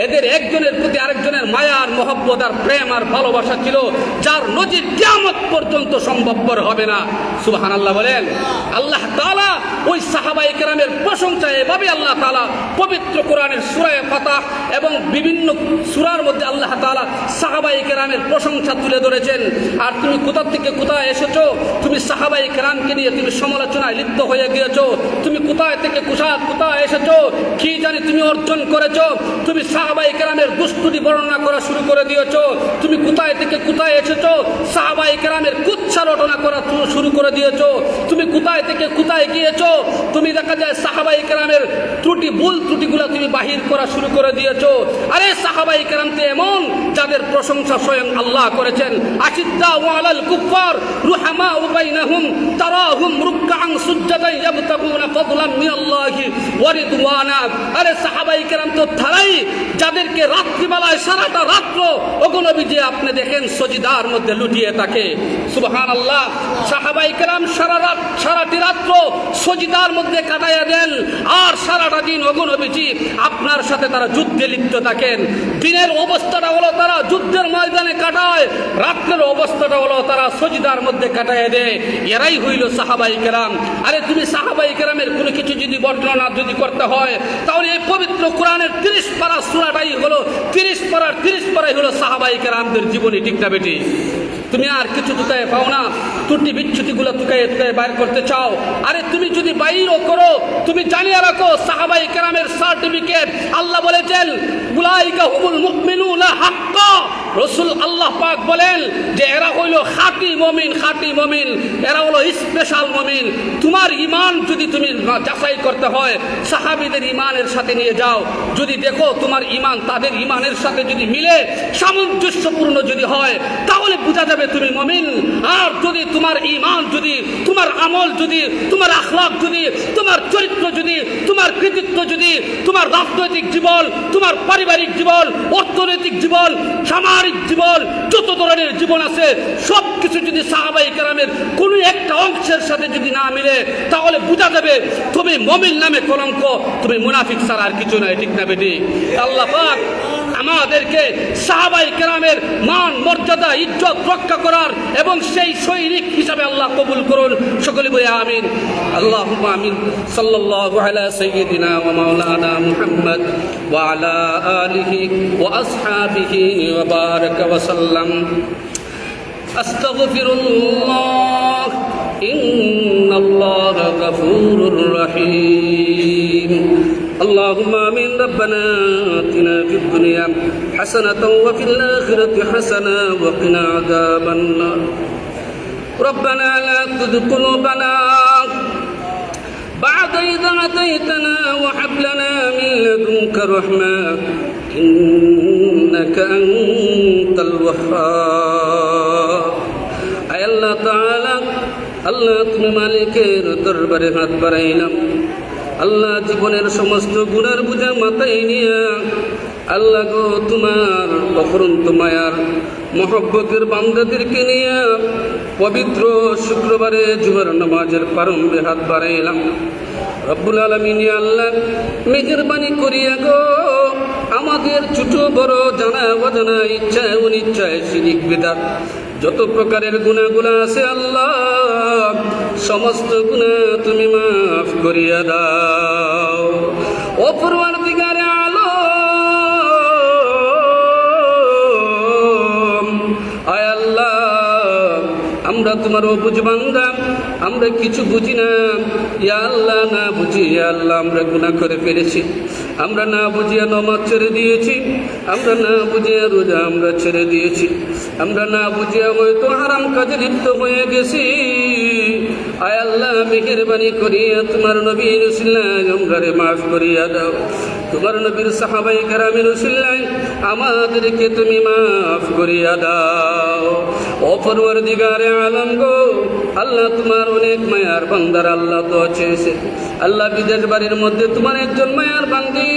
এদের একজনের প্রতি আরেকজনের মায়া আর মহব্বত আর প্রেম আর ভালোবাসা ছিল, যার নজির কিয়ামত পর্যন্ত সম্ভবপর হবে না। সুবহানাল্লাহ বলেন। আল্লাহ তাআলা ওই সাহাবায়ে কেরামের প্রশংসা এভাবে আল্লাহ তাআলা পবিত্র কোরআনের সূরা ফাতহ এবং বিভিন্ন সূরার মধ্যে আল্লাহ তাআলা সাহাবায়ে কেরামের প্রশংসা তুলে ধরেছেন। আর তুমি কোথা থেকে কোথায় এসেছো, তুমি সাহাবায়ে কেরামকে নিয়ে তুমি সমালোচনায় লিপ্ত হয়ে গিয়েছো, তুমি কোথায় থেকে কোথায় এসেছো, কি জানি তুমি অর্জন করেছো, তুমি সাহাবায়ে কেরামের দুষ্টুমি বর্ণনা করা শুরু করে দিয়েছো, তুমি কোথায় থেকে কোথায় এসেছো সাহাবায়ে কেরামের কুৎসা রটনা করা শুরু করে দিয়েছো, তুমি কোথায় থেকে কোথায় গিয়েছো, তুমি দেখা যায় সাহাবায়ে কেরামের ভুল ত্রুটিগুলো তুমি বাহির করা শুরু করে দিয়েছো। আরে সাহাবায়ে কেরাম তো এমন যাদের প্রশংসা স্বয়ং আল্লাহ করেছেন। আশিদ্দাউ আলাল কুফফার রুহামাউ বাইনাহুম তারাহুম রুকআন সুজদান ইয়াবতাগুনা ফাদলাম মিনাল্লাহি ওয়া রিদওয়ানা। আরে সাহাবায়ে কেরাম তো তারাই যাদেরকে রাত্রিবেলায় সারাটা রাত্র ওগো নবীজি আপনি দেখেন সজিদার মধ্যে লুটিয়ে থাকে। সুবহানাল্লাহ। সাহাবায়ে কেরাম সারাটি রাত্র সজিদার মধ্যে কাটাইয়া দেন, আর সারাটা দিন ওগো নবীজি আপনার সাথে তারা যুদ্ধে লিপ্ত থাকেন। দিনের অবস্থাটা হলো তারা যুদ্ধের ময়দানে কাটায়, রাত্রের অবস্থাটা হলো তারা সজিদার মধ্যে কাটাইয়া দেয়। এরাই হইল সাহাবায়ে কেরাম। আরে তুমি সাহাবায়ে কেরামের কোনো কিছু যদি বর্ণনা যদি করতে হয় তাহলে এই পবিত্র কোরআনের 30 পারা সূরাটাই হলো 30 পারাই হলো সাহাবায়ে কেরামদের জীবনী, ঠিক না বেটি? তুমি আর কিছু তুকায় পাও না, ত্রুটি বিচ্যুতিগুলো তুকায় বাইর করতে চাও। আরে তুমি যদি বাইরও করো, তুমি জানিয়ে রাখো সাহাবায়ে কেরামের সার্টিফিকেট আল্লাহ বলেছেন উলাইকা হুমুল মুমিনুনা হাক্কা। রাসূল আল্লাহ পাক বলেন যে এরা হইল খাঁটি মুমিন, এরা হলো স্পেশাল মুমিন। তোমার ঈমান যদি তুমি যাচাই করতে হয় সাহাবীদের ঈমানের সাথে নিয়ে যাও, যদি দেখো তোমার ঈমান তাদের ঈমানের সাথে যদি মিলে, সামঞ্জস্যপূর্ণ যদি হয়, তাহলে বোঝা যাবে তুমি মুমিন। আর যদি তোমার ঈমান, যদি তোমার আমল, যদি তোমার আখলাক, যদি তোমার চরিত্র, যদি তোমার কৃতিত্ব, যদি তোমার রাজনৈতিক জীবন, তোমার পারিবারিক জীবন, অর্থনৈতিক জীবন, সামাজিক জীবন, যত ধরনের জীবন আছে সব কিছু যদি সাহাবায়ে কেরামের কোনো একটা অংশের সাথে যদি না মিলে, তাহলে বোঝা যাবে তুমি মুমিন নামে কলঙ্ক, তুমি মুনাফিক ছাড়া আর কিছু নয়, ঠিক না বেটি? আল্লাহ পাক আমাদেরকে সাহাবায়ে কেরামের মান মর্যাদা ইজ্জত রক্ষা করার এবং সেই সৈনিক হিসাবে আল্লাহ কবুল করুন। সকলে বলি আমিন, আল্লাহুম্মা আমিন। সাল্লাল্লাহু আলা সাইয়্যিদিনা ওয়া মাওলানা মুহাম্মদ ওয়া আলা আলিহি ওয়া আসহাবিহি ওয়া বারাকা ওয়া সাল্লাম। আস্তাগফিরুল্লাহ ইন্নাল্লাহা গফুরুর রহিম। اللهم آمين. ربنا آتنا في الدنيا حسنة وفي الآخرة حسنة وقنا عذاب النار. ربنا لا تزغ قلوبنا بعد إذ هديتنا وهب لنا من لدنك رحمة إنك أنت الوهاب. أي الله تعالى আল্লাহ তুমি মালিকের দরবারে হাত বাড়াইলাম। আল্লাহ জীবনের সমস্ত গুনার বোঝা মাথায় নিয়ে আল্লাহ গো তোমার অফুরন্ত মায়ার মহব্বতের বান্দাদেরকে নিয়ে পবিত্র শুক্রবারে জুমার নামাজের প্রারম্ভে হাত বাড়াইলাম। রব্বুল আলামিন আল্লাহ মেহেরবানি করিয়া গো আমাদের ছোট বড় জানা অজানা ইচ্ছায় অনিচ্ছায় শিরিক বিদআত যত প্রকারের গুনাহগুলো আছে আল্লাহ সমস্ত গুনাহ তুমি মাফ করিয়া দাও। ও পরওয়ারদিগারে আলম, আয় আল্লাহ আমরা তোমার অবুঝ বান্দা, আমরা কিছু বুঝি না। ইয়া আল্লাহ না বুঝি ইয়া আল্লাহ আমরা গুনাহ করে ফেলেছি। আমরা না বুঝিয়া নামাজ ছেড়ে দিয়েছি, আমরা না বুঝিয়া রোজা আমরা ছেড়ে দিয়েছি, আমরা না বুঝিয়া হয়তো হারাম কাজে লিপ্ত হয়ে গেছি। আয় আল্লাহ মেহেরবানি করিয়া তোমার নবীর উসিলায় আমরারে মাফ করিয়া দাও। তোমার নবীর সাহাবায়ে কেরামের উসিলায় আমাদেরকে তুমি মাফ করিয়া দাও। ও পরওয়ারদিগারে আলম গো আল্লাহ তোমার অনেক মায়ার বান্দার আল্লাহ তো চেয়েছে। আল্লাহ বিদেশ বাড়ির মধ্যে তোমার একজন মায়ার বান্দি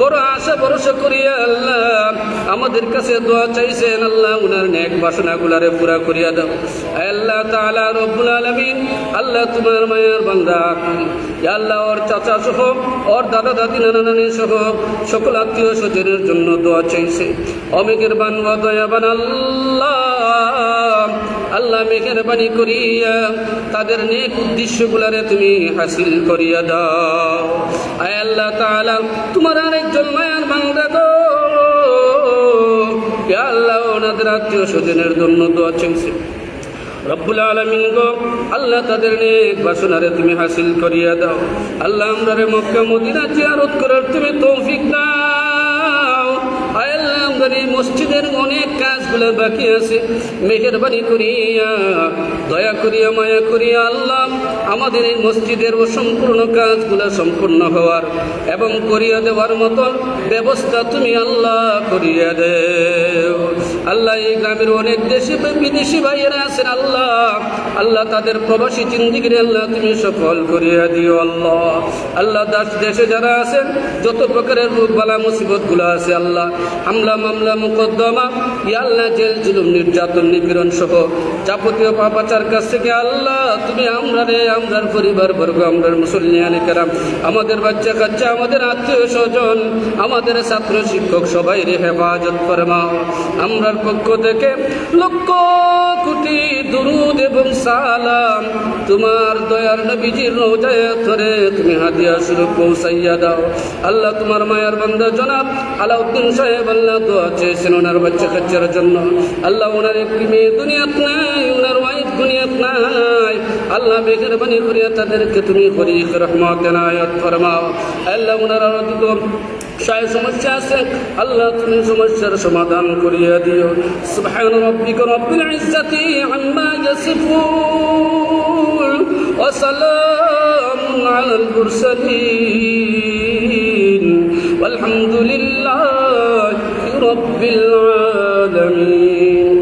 বড় আশা ভরসা করিয়া আল্লাহ আমাদের কাছে দোয়া চাইছেন। আল্লাহ উনার নেক বাসনাগুলারে পুরা করিয়া দাও। আল্লাহ তাআলা রব্বুল আলামিন আল্লাহ তোমার মায়ার বান্দা ইয়া আল্লাহ ওর চাচা সহ ওর দাদা দাদি নানা নানি সহ সকল আত্মীয় স্বজনের জন্য দোয়া চাইছে। অমেঘেরবান ও দয়াবান আল্লাহ আল্লাহ মেহেরবানি করিয়া তাদের নেক উদ্দেশ্যগুলারে তুমি হাসিল করিয়া দাও। আয় আল্লাহ তাআলা তোমার আরেকজন মায়ার বান্দা গো ইয়া আল্লাহ ওনাদের আত্মীয় স্বজনের জন্য দোয়া চাইছে। রব্বুল আলামিন গো আল্লাহ তাদের নেক বাসনারে তুমি হাসিল করিয়া দাও। আল্লাহ আমরারে মক্কা মদিনা জিয়ারত করার তুমি তৌফিক দাও। আয় আল্লাহ আমাদের এই মসজিদের অনেক কাজগুলো বাকি আছে, মেহেরবানি করিয়া দয়া করিয়া মায়া করিয়া আল্লাহ আমাদের এই মসজিদের অসম্পূর্ণ কাজগুলো সম্পূর্ণ হওয়ার এবং করিয়া দেওয়ার মতন ব্যবস্থা তুমি আল্লাহ করিয়া দেও। আল্লাহ এই গ্রামের অনেক দেশি বিদেশি ভাইয়েরা আছেন আল্লাহ আল্লাহ তাদের প্রবাসী জিন্দিগির আল্লাহ তুমি সফল করিয়া দিও। আল্লাহ আল্লাহ দেশে যারা আছেন যত প্রকারের রোগ বালা মুসিবতগুলো আছে আল্লাহ হামলা মামলা মুকদ্দমা ইয়া আল্লাহ জেল জুলুম নির্যাতন নিপীড়ন সহ যাবতীয় পাপাচার কাছ থেকে আল্লাহ তুমি আমরার পরিবার বর্গ আমরার মুসল্লিয়ানে কেরাম আমাদের বাচ্চা কাচ্চা আমাদের আত্মীয় স্বজন আমাদের ছাত্র শিক্ষক সবাই রে হেফাজত ফরমাও। আমরার পক্ষ থেকে লক্ষ কোটি দুরুদ এবং সালাম তোমার দয়ার নবীজির রওজায়ে ধরে তুমি হাদিয়া স্বরূপ পৌঁছাইয়া দাও। আল্লাহ তোমার মায়ের বান্দা জনাব আলাউদ্দিন সাহেব আল্লাহ দোয়া চেয়েছেন ওনার বাচ্চা কাচ্চার জন্য। আল্লাহ ওনার একটি মেয়ে দুনিয়াত নাই, ওনার ওয়াইফ দুনিয়াত নাই। আল্লাহ মেহেরবানি করিয়া তাদেরকে তুমি করিক রহমত এনায়েত ফরমাও। আল্লাহ ওনার অতীত সমস্যা আছে, আল্লাহ তুমি সমস্যার সমাধান করিয়া দিও। সুবহান রাব্বিকা রাব্বিল ইজ্জাতি আম্মা ইয়াসিফুন ওয়া সালামুন আলাল মুরসালিন ওয়ালহামদুলিল্লাহি রাব্বিল আলামিন।